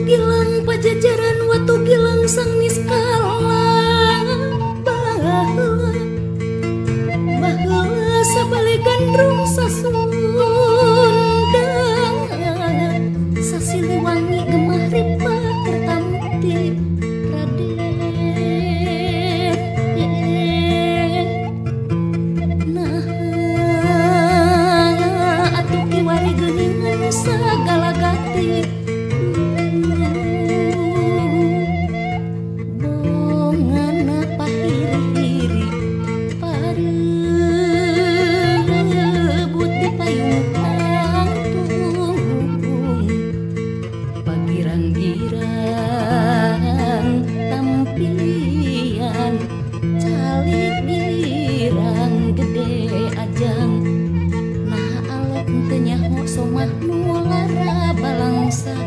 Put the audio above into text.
Gilang pajajaran watu Gilang sang niskala baheula sabali gandrung sasundang sasiliwangi gemah ripa kertamukti Raden nah atuh kiwari geuningan sagala gati bongana pahiri-hiri parebut di payung tangtung pagirang-girang tampian calik girang gede ajang nah alok teu nyaho somah nu lara balangsa